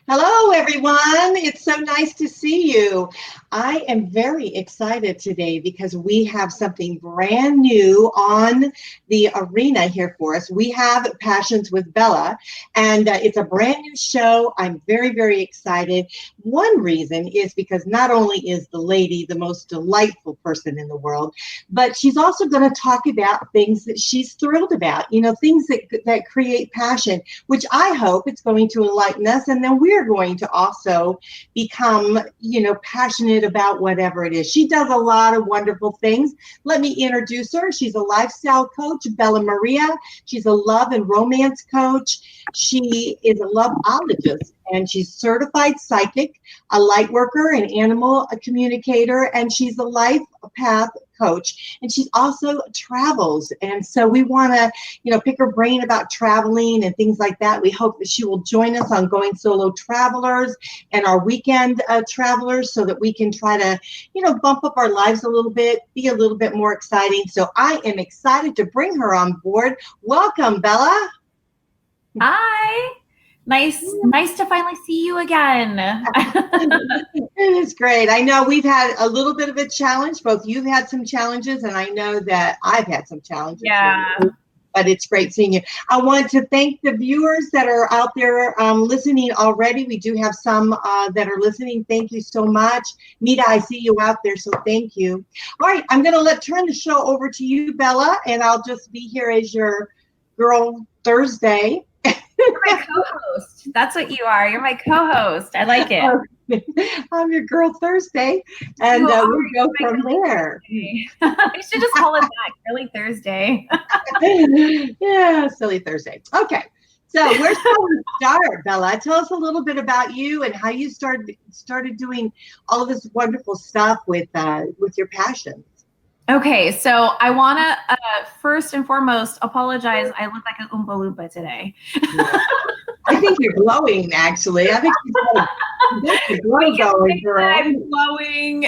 Hello, everyone. It's so nice to see you. I am very excited today because we have something brand new on the arena here for us. We have Passions with Bella, and it's a brand new show. I'm very, very excited. One reason is because not only is the lady the most delightful person in the world, but she's also going to talk about things that she's thrilled about, things that create passion, which I hope it's going to enlighten us. And then we're going to also become, passionate about whatever it is. She does a lot of wonderful things. Let me introduce her. She's a lifestyle coach, Bella Maria. She's a love and romance coach. She is a loveologist, and she's certified psychic, a light worker, an animal communicator, and she's a life path coach. And she also travels. And so we want to, pick her brain about traveling and things like that. We hope that she will join us on Going Solo Travelers and our weekend travelers so that we can try to, bump up our lives a little bit, be a little bit more exciting. So I am excited to bring her on board. Welcome, Bella. Hi. Nice to finally see you again. It is great. I know we've had a little bit of a challenge. Both you've had some challenges, and I know that I've had some challenges. Yeah. But it's great seeing you. I want to thank the viewers that are out there listening already. We do have some that are listening. Thank you so much. Nita, I see you out there, so thank you. All right, I'm going to turn the show over to you, Bella, and I'll just be here as your girl Thursday. You're my co-host. That's what you are. You're my co-host. I like it. I'm your girl Thursday, and we'll go from there. You should just call it that, Girly Thursday. Yeah, silly Thursday. Okay, so where shall we start, Bella? Tell us a little bit about you and how you started doing all of this wonderful stuff with your passions. Okay, so I want to first and foremost apologize. I look like an Oompa Loompa today. Yeah. I think you're glowing, actually. I think you're glowing, girl. I'm glowing,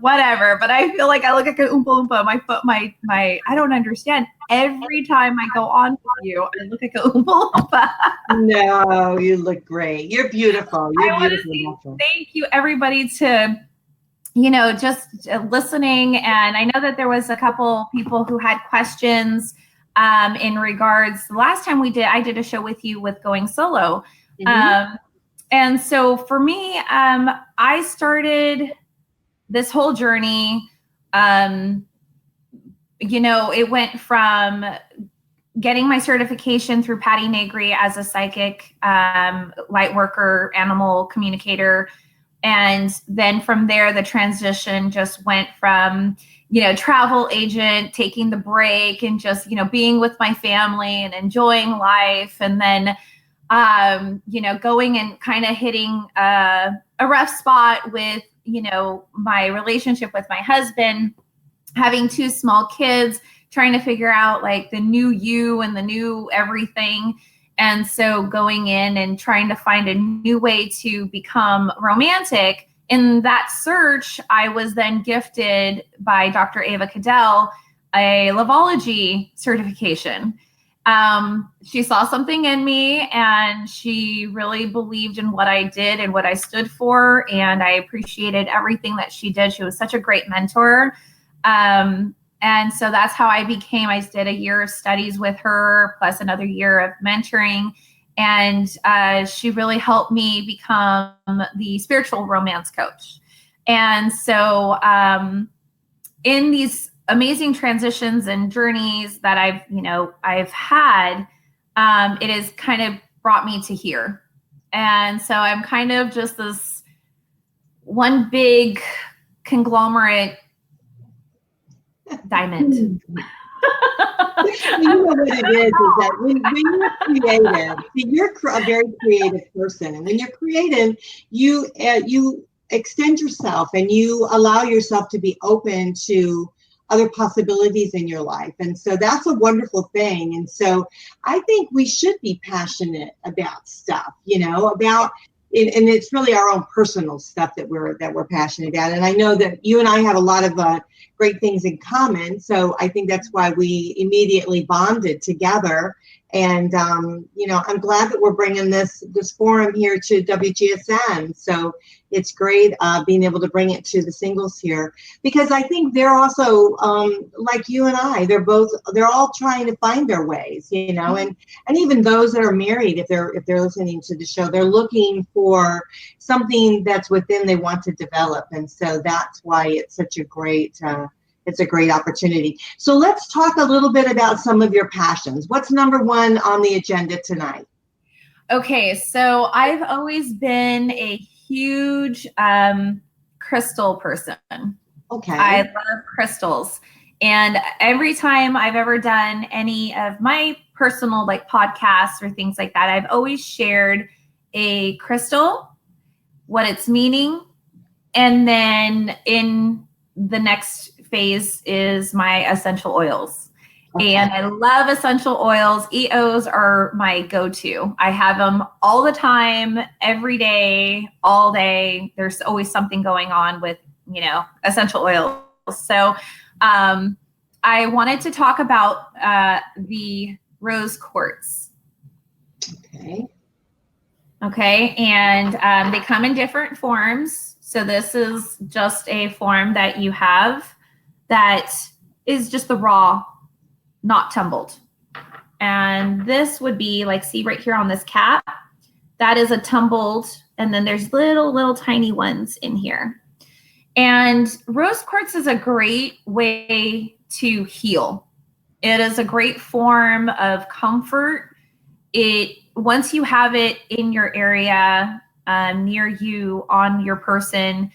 whatever. But I feel like I look like an Oompa Loompa. My foot, my. I don't understand. Every time I go on with you, I look like a Oompa Loompa. No, you look great. You're beautiful. You're beautiful. Thank you, everybody, to just listening. And I know that there was a couple people who had questions in regards. The last time I did a show with you with Going Solo. Mm-hmm. And so for me, I started this whole journey. It went from getting my certification through Patty Negri as a psychic, light worker, animal communicator. And then from there, the transition just went from, travel agent, taking the break and just, being with my family and enjoying life. And then, going and kind of hitting a rough spot with, my relationship with my husband, having 2 small kids, trying to figure out like the new you and the new everything. And so going in and trying to find a new way to become romantic. In that search, I was then gifted by Dr. Ava Cadell a loveology certification. She saw something in me, and she really believed in what I did and what I stood for. And I appreciated everything that she did. She was such a great mentor. And so that's how I did a year of studies with her, plus another year of mentoring. And she really helped me become the spiritual romance coach. And so in these amazing transitions and journeys that I've had, it has kind of brought me to here. And so I'm kind of just this one big conglomerate diamond. You know what it is that when you're creative, you're a very creative person, and when you're creative, you extend yourself and you allow yourself to be open to other possibilities in your life. And so that's a wonderful thing. And so I think we should be passionate about stuff, about it, and it's really our own personal stuff that we're passionate about. And I know that you and I have a lot of great things in common. So I think that's why we immediately bonded together. And, I'm glad that we're bringing this forum here to WGSN. So it's great being able to bring it to the singles here, because I think they're also like you and I, they're all trying to find their ways, and even those that are married, if they're listening to the show, they're looking for something that's within they want to develop. And so that's why it's such a great it's a great opportunity. So let's talk a little bit about some of your passions. What's number one on the agenda tonight? Okay, so I've always been a huge crystal person. Okay. I love crystals. And every time I've ever done any of my personal podcasts or things like that, I've always shared a crystal, what it's meaning, and then in the next phase is my essential oils. Okay. And I love essential oils. EOs are my go-to. I have them all the time, every day, all day. There's always something going on with, essential oils. So I wanted to talk about the rose quartz. Okay. And they come in different forms. So this is just a form that you have that is just the raw, not tumbled. And this would be see right here on this cap, that is a tumbled, and then there's little tiny ones in here. And rose quartz is a great way to heal. It is a great form of comfort. Once you have it in your area, near you, on your person,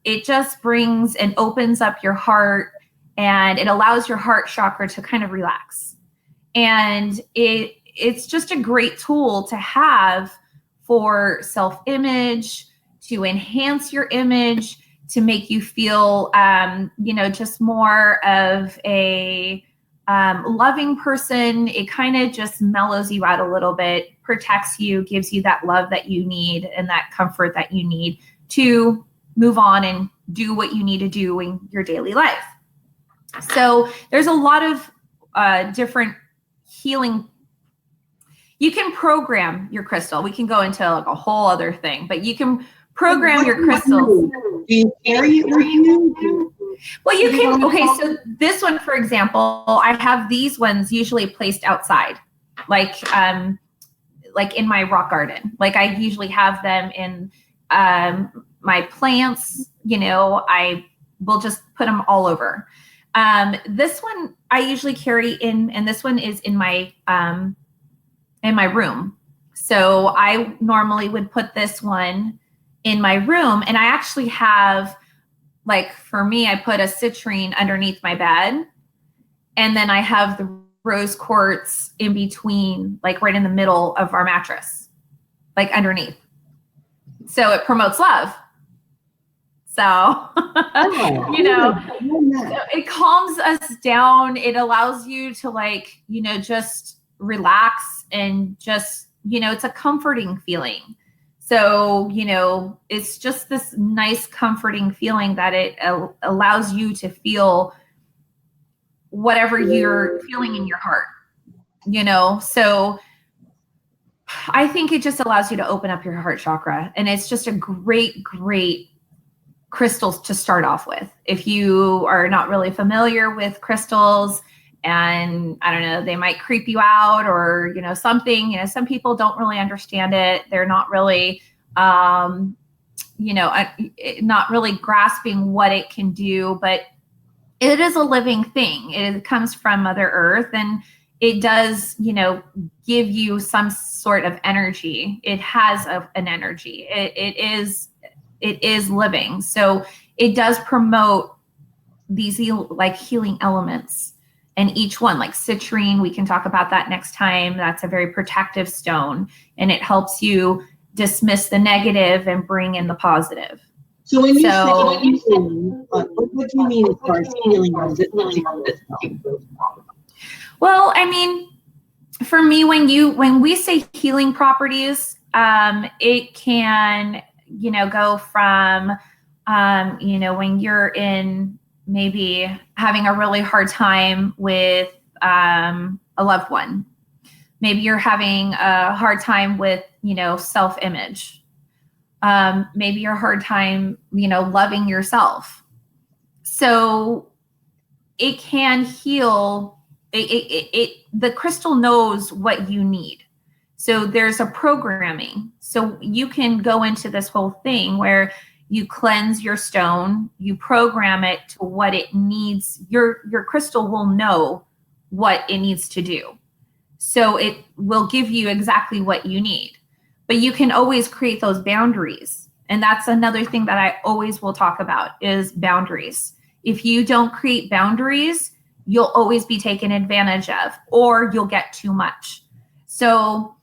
it just brings and opens up your heart, and it allows your heart chakra to kind of relax. And it's just a great tool to have for self-image, to enhance your image, to make you feel, just more of a loving person. It kind of just mellows you out a little bit, protects you, gives you that love that you need and that comfort that you need to move on and do what you need to do in your daily life. So there's a lot of different healing. You can program your crystal. We can go into a whole other thing, but you can program your crystals. Do you carry it with you? Well, you can. Okay, so this one, for example, I have these ones usually placed outside, like in my rock garden. I usually have them in my plants. I will just put them all over. This one I usually carry in, and this one is in my room. So I normally would put this one in my room, and I actually have, for me, I put a citrine underneath my bed, and then I have the rose quartz in between, right in the middle of our mattress, underneath. So it promotes love. So, so it calms us down. It allows you to just relax and just, it's a comforting feeling. So, it's just this nice comforting feeling that it allows you to feel whatever you're feeling in your heart, so I think it just allows you to open up your heart chakra. And it's just a great crystals to start off with. If you are not really familiar with crystals, and I don't know, they might creep you out or, something, some people don't really understand it. They're not really, not really grasping what it can do, but it is a living thing. It comes from Mother Earth, and it does, give you some sort of energy. It has an energy. It is living. So it does promote these healing elements. And each one, like citrine, we can talk about that next time. That's a very protective stone, and it helps you dismiss the negative and bring in the positive. So when you say healing, what do you mean as far as healing? Well, I mean, for me, when we say healing properties, it can, go from, when you're in maybe having a really hard time with a loved one, Maybe you're having a hard time with, self-image. Maybe you're hard time, loving yourself. So it can heal. The crystal knows what you need. So there's a programming. So you can go into this whole thing where you cleanse your stone, you program it to what it needs. Your crystal will know what it needs to do. So it will give you exactly what you need. But you can always create those boundaries. And that's another thing that I always will talk about is boundaries. If you don't create boundaries, you'll always be taken advantage of, or you'll get too much. So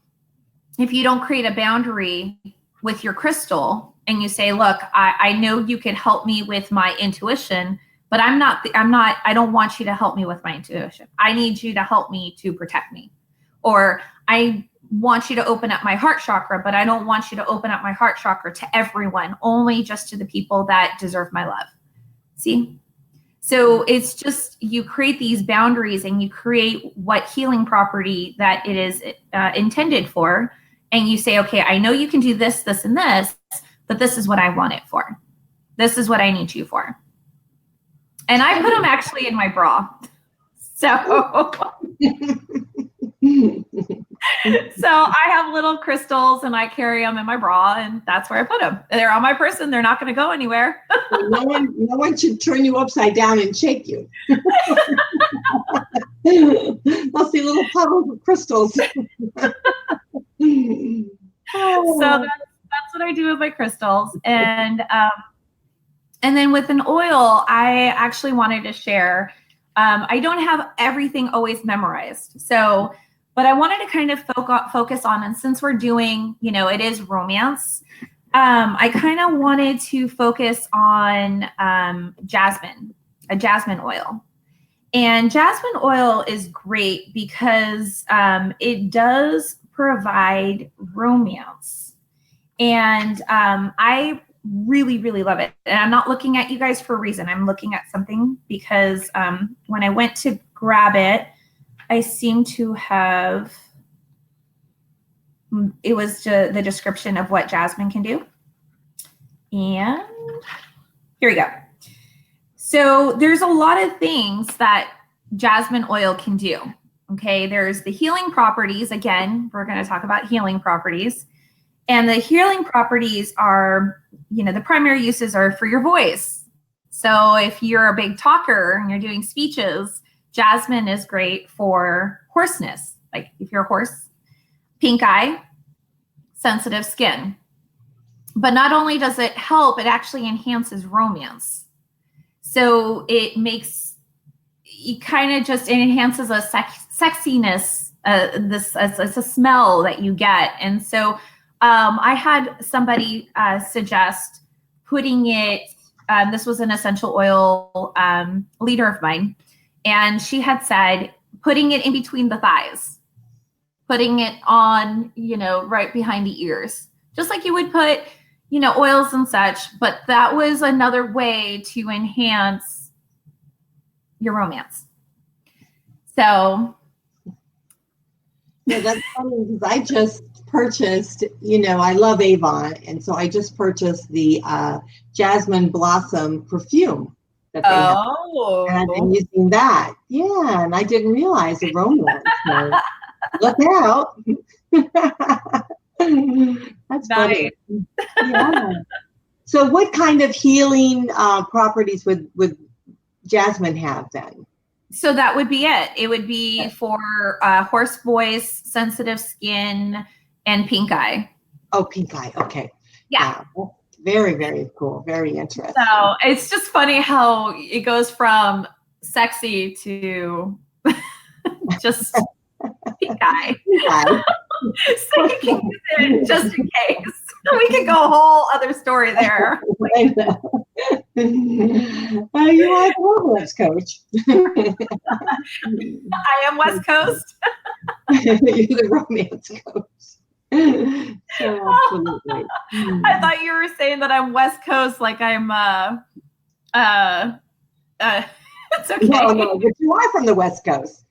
if you don't create a boundary with your crystal and you say, look, I know you can help me with my intuition, but I don't want you to help me with my intuition. I need you to help me to protect me. Or I want you to open up my heart chakra, but I don't want you to open up my heart chakra to everyone, only just to the people that deserve my love. See? So it's just, you create these boundaries and you create what healing property that it is intended for. And you say, okay, I know you can do this, this, and this, but this is what I want it for. This is what I need you for. And I put them actually in my bra. So, so I have little crystals and I carry them in my bra, and that's where I put them. They're on my person. They're not going to go anywhere. No one should turn you upside down and shake you. I'll see little puddles of crystals. So that's what I do with my crystals. And then with an oil, I actually wanted to share. I don't have everything always memorized. So, but I wanted to kind of focus on, and since we're doing, it is romance, I kind of wanted to focus on a jasmine oil. And jasmine oil is great because it does provide romance. And I really, really love it. And I'm not looking at you guys for a reason. I'm looking at something because when I went to grab it, I seem to have, it was the description of what jasmine can do. And here we go. So there's a lot of things that jasmine oil can do. Okay, there's the healing properties. Again, we're going to talk about healing properties. And the healing properties are, the primary uses are for your voice. So if you're a big talker and you're doing speeches, jasmine is great for hoarseness. Like if you're hoarse, pink eye, sensitive skin. But not only does it help, it actually enhances romance. So it enhances a sexiness, it's a smell that you get. And so I had somebody suggest putting it, this was an essential oil leader of mine, and she had said putting it in between the thighs, putting it on, right behind the ears, just like you would put, oils and such, but that was another way to enhance your romance. So. Yeah, that's funny because I just purchased, I love Avon. And so I just purchased the Jasmine Blossom perfume that they have. And I've been using that. Yeah, and I didn't realize the romance. So look out. That's funny. Yeah. So what kind of healing properties would jasmine have then? So that would be it. It would be for hoarse voice, sensitive skin, and pink eye. Oh, pink eye. Okay. Yeah. Very, very cool. Very interesting. So it's just funny how it goes from sexy to just pink eye. So you can use it just in case. We could go a whole other story there. I know. You are the romance coach. I am West Coast. You're the romance coach. So absolutely. I thought you were saying that I'm West Coast, like I'm it's okay. No, but you are from the West Coast.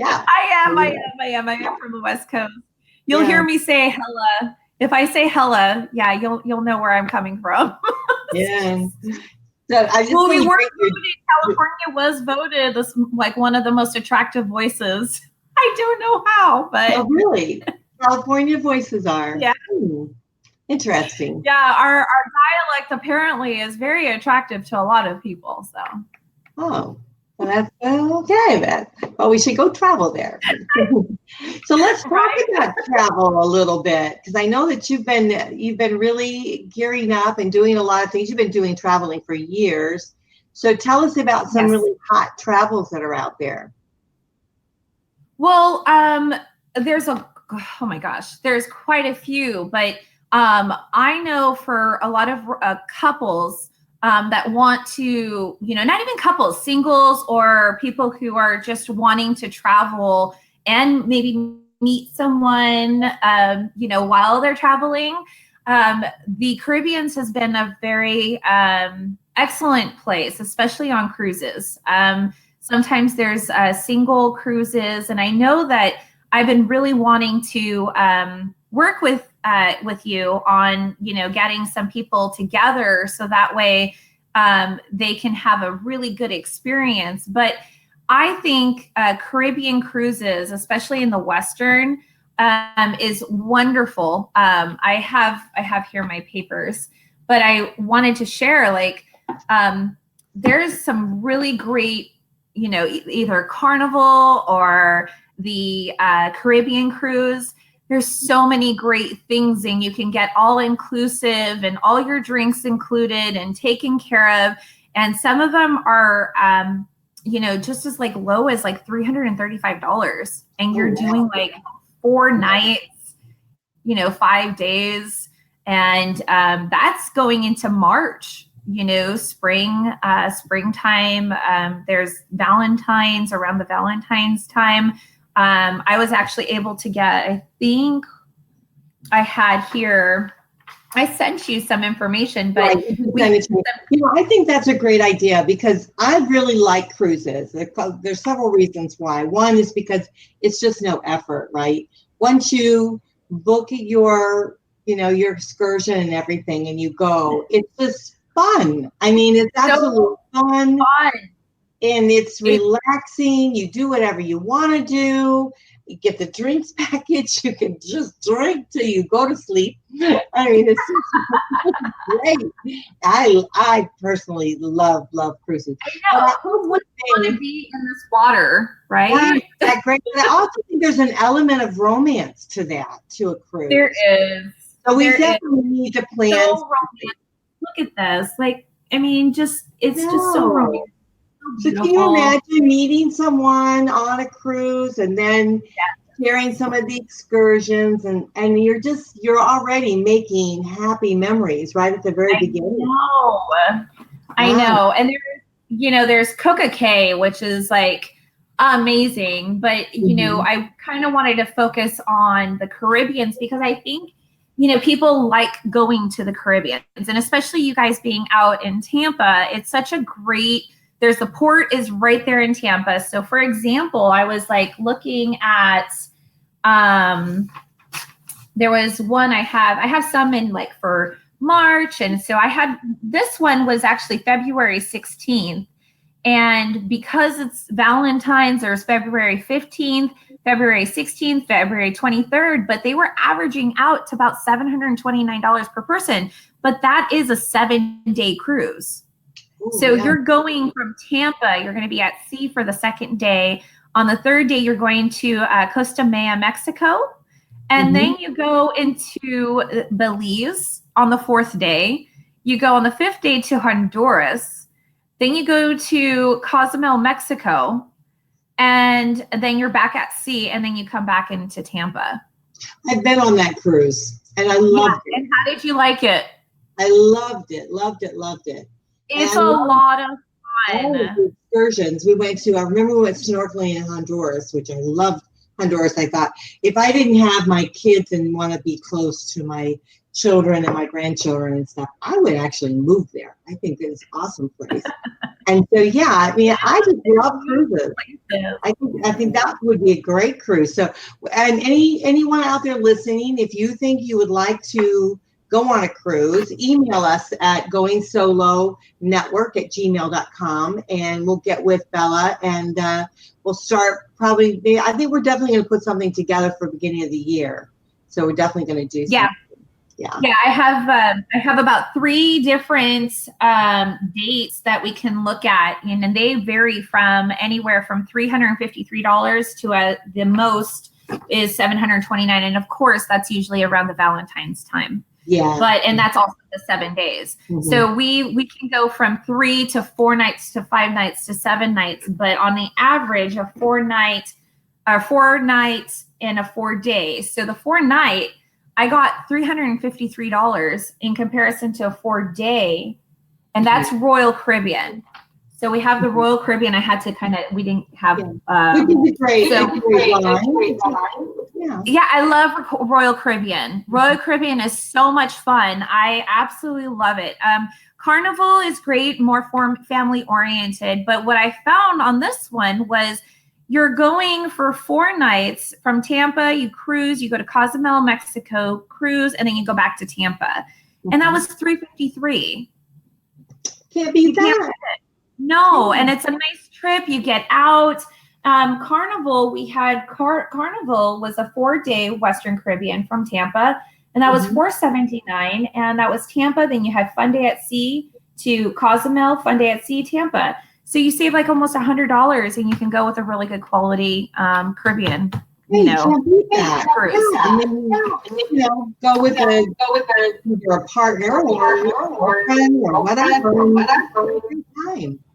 Yeah. I am from the West Coast. You'll hear me say hella. If I say hella, yeah, you'll know where I'm coming from. Yeah. So we were voted. California was voted as like one of the most attractive voices. I don't know how, but really, California voices are. Yeah. Interesting. Yeah, our dialect apparently is very attractive to a lot of people. So. Oh, well, that's okay then. Well, we should go travel there. So let's talk about travel a little bit, because I know that you've been really gearing up and doing a lot of things. You've been doing traveling for years. So tell us about some really hot travels that are out there. Well, there's quite a few, but I know for a lot of couples that want to, not even couples, singles or people who are just wanting to travel and maybe meet someone, while they're traveling. The Caribbean has been a very excellent place, especially on cruises. Sometimes there's single cruises, and I know that I've been really wanting to work with you on, getting some people together so that way they can have a really good experience. But I think Caribbean cruises, especially in the Western, is wonderful. I have here my papers, but I wanted to share there's some really great, either Carnival or the Caribbean cruise. There's so many great things, and you can get all inclusive and all your drinks included and taken care of. And some of them are, just as low as $335, and you're doing 4 nights, 5 days, and that's going into March. Springtime. There's Valentine's around the Valentine's time. I was actually able to get, I think I had here, I sent you some information, but I think that's a great idea, because I really like cruises. There's several reasons why. One is because it's just no effort, right? Once you book your excursion and everything and you go, it's just fun. I mean, it's absolutely fun. And it's relaxing. You do whatever you want to do. You get the drinks package. You can just drink till you go to sleep. I mean, it's just great. I personally love cruises. I know. Who wouldn't want to be in this water, right? That's great. But I also think there's an element of romance to a cruise. There is. So we definitely need to plan. So look at this. It's just so romantic. So can you imagine meeting someone on a cruise and then sharing some of the excursions, and you're already making happy memories right at the very beginning. I know. And there's Coca-Cola, which is amazing, but I kind of wanted to focus on the Caribbeans, because I think people like going to the Caribbean, and especially you guys being out in Tampa, it's such a great. The port is right there in Tampa. So for example, I was looking at, there was one I have some in for March. And so this one was actually February 16th. And because it's Valentine's, there's February 15th, February 16th, February 23rd, but they were averaging out to about $729 per person. But that is a 7-day cruise. Ooh, so you're going from Tampa, you're going to be at sea for the 2nd day. On the 3rd day, you're going to Costa Maya, Mexico. And then you go into Belize on the 4th day. You go on the 5th day to Honduras. Then you go to Cozumel, Mexico. And then you're back at sea, and then you come back into Tampa. I've been on that cruise, and I loved it. And how did you like it? I loved it. It's a lot of fun. All of the excursions we went to. I remember we went snorkeling in Honduras, which I loved Honduras. I thought if I didn't have my kids and want to be close to my children and my grandchildren and stuff, I would actually move there. I think it's an awesome place. And so, yeah, I mean, I just love cruises. I think that would be a great cruise. So, and anyone out there listening, if you think you would like to go on a cruise, email us at goingsolonetwork@gmail.com, and we'll get with Bella, and we'll start probably, I think we're definitely going to put something together for beginning of the year. So we're definitely going to do something. Yeah, I have about 3 different dates that we can look at, and they vary from anywhere from $353 to the most is $729, and of course that's usually around the Valentine's time. Yeah, and that's also the 7 days. Mm-hmm. So we can go from 3 to 4 nights to 5 nights to 7 nights, but on the average, a 4 nights and a 4 days. So the 4 night, I got $353 in comparison to a 4 day, and that's Royal Caribbean. So we have the Royal Caribbean. I had to we didn't have. Which is great. Yeah, I love Royal Caribbean. Royal Caribbean is so much fun. I absolutely love it. Carnival is great, more family oriented. But what I found on this one was you're going for 4 nights from Tampa. You cruise, you go to Cozumel, Mexico, cruise, and then you go back to Tampa. Mm-hmm. And that was $353. Can't beat that. No, and it's a nice trip. You get out. Carnival, we had Carnival was a 4-day Western Caribbean from Tampa, and that was $479, and that was Tampa. Then you had Fun Day at Sea to Cozumel, Fun Day at Sea, Tampa. So you save like almost $100, and you can go with a really good quality Caribbean. Cruise. Yeah. And then, go with either a partner or a friend or whatever.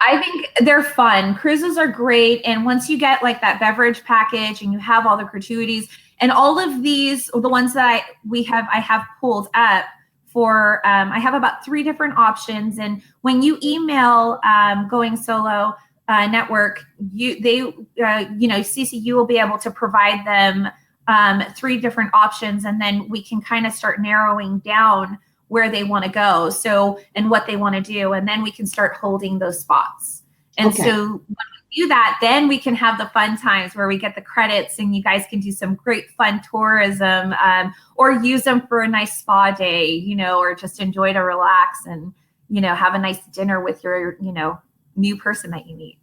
I think they're fun. Cruises are great. And once you get like that beverage package and you have all the gratuities and all of these, the ones that I have pulled up for, I have about 3 different options. And when you email Going Solo Network, CCU will be able to provide them 3 different options, and then we can kind of start narrowing down where they want to go, and what they want to do, and then we can start holding those spots. And so when we do that, then we can have the fun times where we get the credits, and you guys can do some great fun tourism, or use them for a nice spa day, or just enjoy to relax and have a nice dinner with your new person that you meet.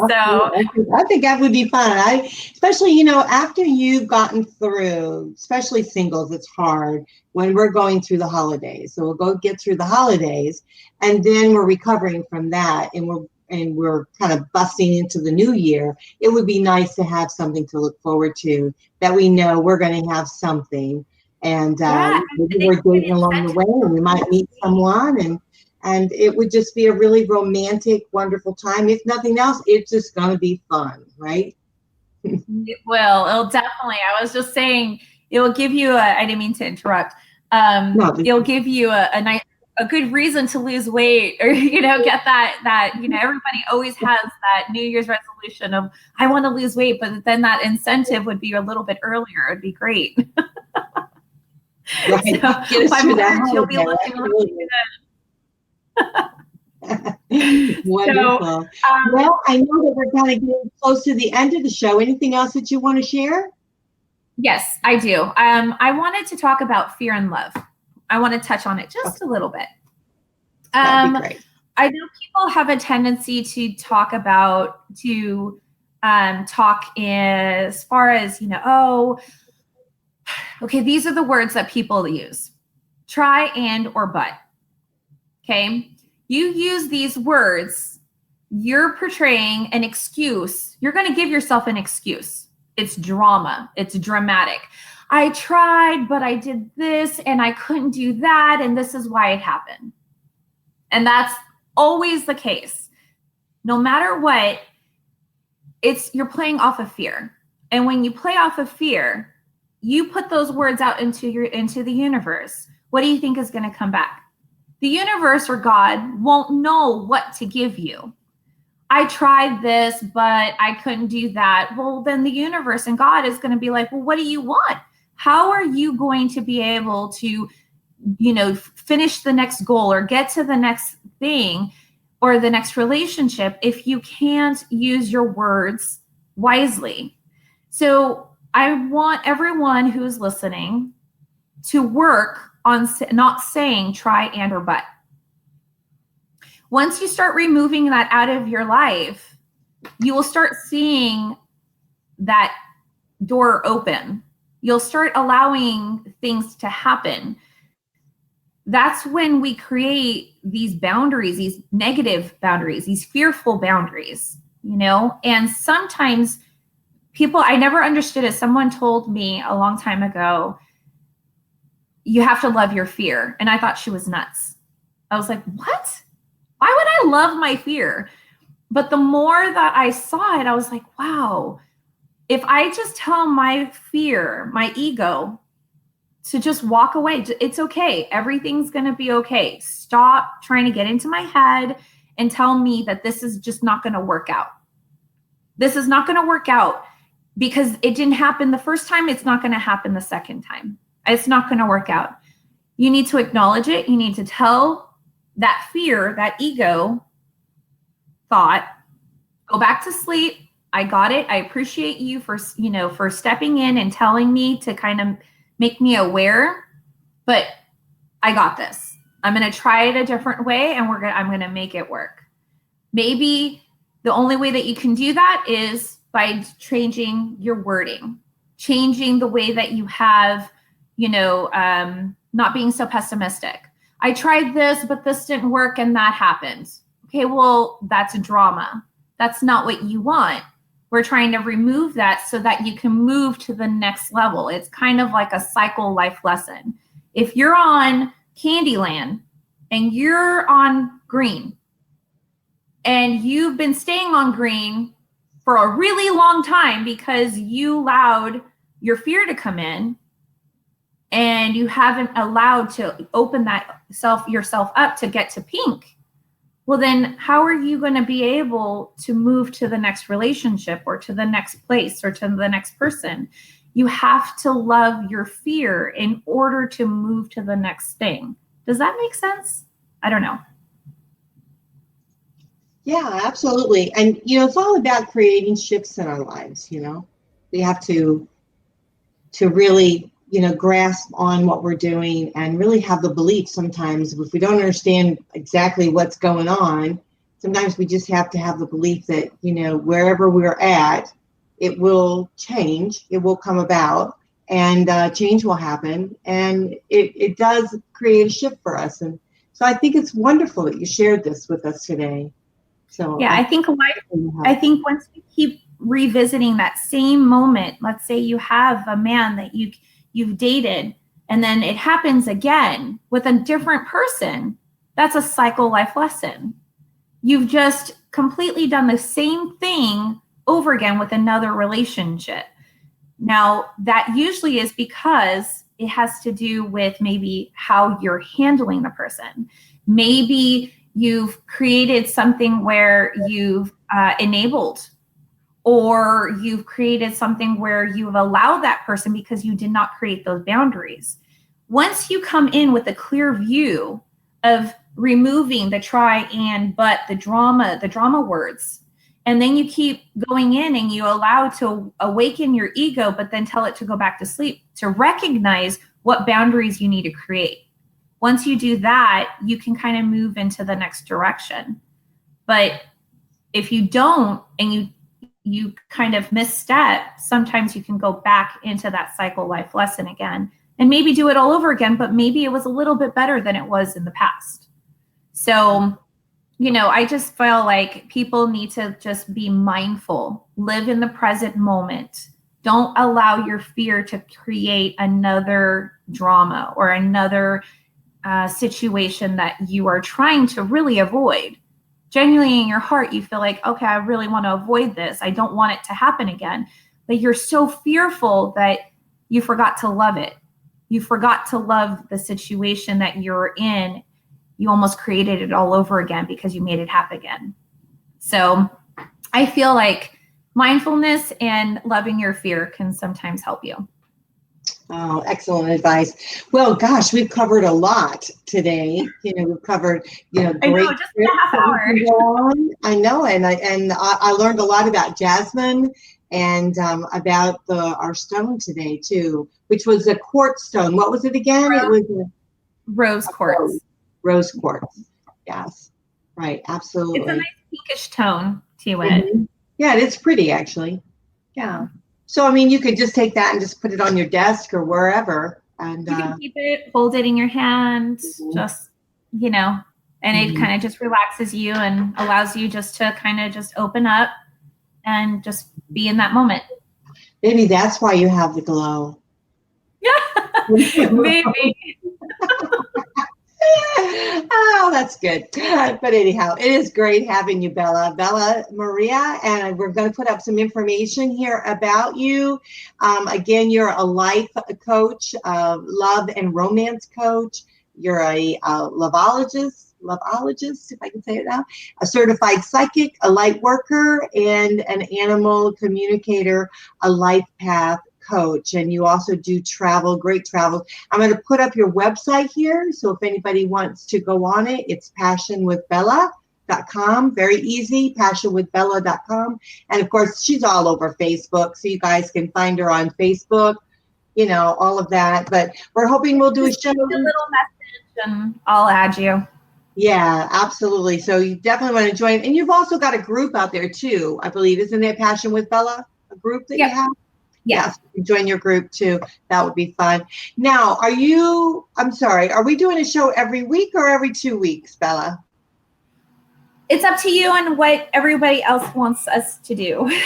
So I think that would be fun. Especially, after you've gotten through, especially singles, it's hard when we're going through the holidays. So we'll go get through the holidays, and then we're recovering from that, and we're kind of busting into the new year. It would be nice to have something to look forward to, that we know we're going to have something, and we're dating along the way, and we might meet someone, and it would just be a really romantic, wonderful time. If nothing else, it's just going to be fun, right? It will. It'll definitely. I was just saying, it will give you I didn't mean to interrupt. It'll give you a good reason to lose weight, or get that everybody always has that New Year's resolution of I want to lose weight, but then that incentive would be a little bit earlier. It'd be great. Right. So by March, you'll be looking really good. Wonderful. Well, I know that we're kind of getting close to the end of the show. Anything else that you want to share? Yes, I do. I wanted to talk about fear and love. I want to touch on it just a little bit. That'd be great. I know people have a tendency to talk as far as, okay, these are the words that people use. Try, and, or but. Okay. You use these words, you're portraying an excuse. You're going to give yourself an excuse. It's drama. It's dramatic. I tried, but I did this and I couldn't do that. And this is why it happened. And that's always the case. No matter what, you're playing off of fear. And when you play off of fear, you put those words out into the universe. What do you think is going to come back? The universe or God won't know what to give you. I tried this, but I couldn't do that. Well, then the universe and God is going to be like, well, what do you want? How are you going to be able to, finish the next goal or get to the next thing or the next relationship if you can't use your words wisely? So I want everyone who's listening to work on not saying try and or but. Once you start removing that out of your life, you will start seeing that door open. You'll start allowing things to happen. That's when we create these boundaries, these negative boundaries, these fearful boundaries, and sometimes people, I never understood it. Someone told me a long time ago, you have to love your fear. And I thought she was nuts. I was like, what? Why would I love my fear? But the more that I saw it, I was like, wow, if I just tell my fear, my ego, to just walk away, it's okay. Everything's going to be okay. Stop trying to get into my head and tell me that this is just not going to work out. This is not going to work out because it didn't happen the first time. It's not going to happen the second time. It's not going to work out. You need to acknowledge it. You need to tell that fear, that ego thought, go back to sleep. I got it. I appreciate you for stepping in and telling me to kind of make me aware, but I got this. I'm going to try it a different way and I'm going to make it work. Maybe the only way that you can do that is by changing your wording, changing the way that you have, not being so pessimistic. I tried this, but this didn't work and that happened. Okay, well, that's drama. That's not what you want. We're trying to remove that so that you can move to the next level. It's kind of like a cycle life lesson. If you're on Candyland and you're on green and you've been staying on green for a really long time because you allowed your fear to come in and you haven't allowed to open yourself up to get to pink, well, then how are you going to be able to move to the next relationship or to the next place or to the next person? You have to love your fear in order to move to the next thing. Does that make sense? I don't know. Yeah, absolutely. And, it's all about creating shifts in our lives, We have to really, grasp on what we're doing and really have the belief sometimes. If we don't understand exactly what's going on, sometimes we just have to have the belief that, wherever we're at, it will change, it will come about, and change will happen. And it does create a shift for us. And so I think it's wonderful that you shared this with us today. So yeah, I think once you keep revisiting that same moment, let's say you have a man that you've dated and then it happens again with a different person, that's a cycle life lesson. You've just completely done the same thing over again with another relationship. Now, that usually is because it has to do with maybe how you're handling the person. Maybe you've created something where you've enabled, or you've created something where you've allowed that person because you did not create those boundaries. Once you come in with a clear view of removing the try and but, the drama words, and then you keep going in and you allow to awaken your ego, but then tell it to go back to sleep, to recognize what boundaries you need to create. Once you do that, you can kind of move into the next direction. But if you don't, and you kind of misstep, sometimes you can go back into that cycle life lesson again and maybe do it all over again, but maybe it was a little bit better than it was in the past. So, I just feel like people need to just be mindful, live in the present moment. Don't allow your fear to create another drama or another situation that you are trying to really avoid. Genuinely in your heart, you feel like, okay, I really want to avoid this. I don't want it to happen again. But you're so fearful that you forgot to love it. You forgot to love the situation that you're in. You almost created it all over again because you made it happen again. So I feel like mindfulness and loving your fear can sometimes help you. Oh, excellent advice. Well, gosh, we've covered a lot today. We've covered, I know, great just trips a half that we hour. can go on. I know, and I learned a lot about Jasmine and about our stone today too, which was a quartz stone. What was it again? It was Rose quartz. rose quartz. Yes, right, It's a absolutely. nice pinkish tone to it. Mhm. Yeah, it's pretty actually. Yeah. So, I mean, you could just take that and just put it on your desk or wherever. And You can keep it, hold it in your hand, just, and it kind of just relaxes you and allows you just to kind of just open up and just be in that moment. maybe that's why you have the glow. Yeah, maybe. Oh, that's good. But anyhow, it is great having you, Bella Maria, and we're going to put up some information here about you. Again, you're a life coach, love and romance coach. You're a loveologist, if I can say it now, a certified psychic, a light worker, and an animal communicator, a life path coach. And you also do travel, great travel. I'm going to put up your website here. So if anybody wants to go on it, it's passionwithbella.com. Very easy, passionwithbella.com. And of course, she's all over Facebook. So you guys can find her on Facebook, all of that. But we're hoping we'll do a show. A little message and I'll add you. Yeah, absolutely. So you definitely want to join. And you've also got a group out there too, I believe. Isn't there Passion with Bella, a group that you have? Yes, join your group too. That would be fun. Now, are we doing a show every week or every 2 weeks, Bella? It's up to you and what everybody else wants us to do. Okay.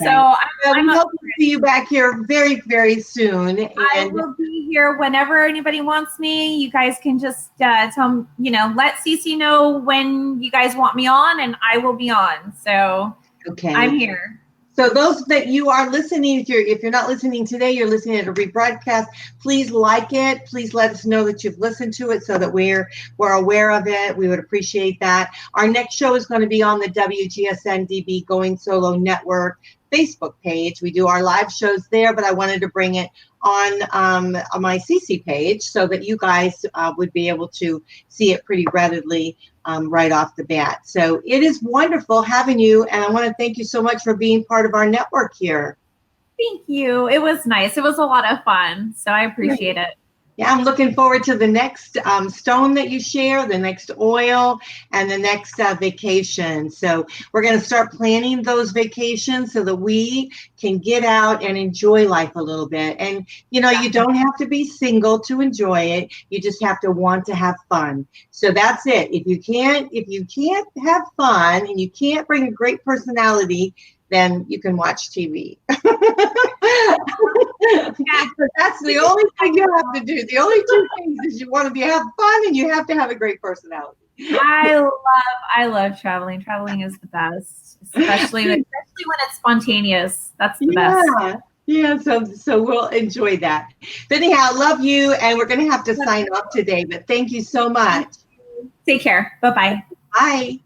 So I'm hoping to see you back here very, very soon. And I will be here whenever anybody wants me. You guys can just tell me, let Cece know when you guys want me on, and I will be on. So I'm here. So those that you are listening, if you're not listening today, you're listening to a rebroadcast, please like it. Please let us know that you've listened to it so that we're aware of it. We would appreciate that. Our next show is going to be on the WGSN-DB Going Solo Network Facebook page. We do our live shows there, but I wanted to bring it on my CC page so that you guys would be able to see it pretty readily right off the bat. So it is wonderful having you, and I want to thank you so much for being part of our network here. Thank you. It was nice. It was a lot of fun, so I appreciate it. Yeah, I'm looking forward to the next stone that you share, the next oil, and the next vacation. So we're going to start planning those vacations so that we can get out and enjoy life a little bit. And, you don't have to be single to enjoy it. You just have to want to have fun. So that's it. If you can't have fun and you can't bring a great personality, then you can watch TV. That's the only thing you have to do. The only two things is you want to have fun and you have to have a great personality. I love traveling. Traveling is the best, especially when it's spontaneous. That's the best. Yeah, so we'll enjoy that. But anyhow, love you, and we're going to have to sign off today, but thank you so much. Take care. Bye-bye. Bye.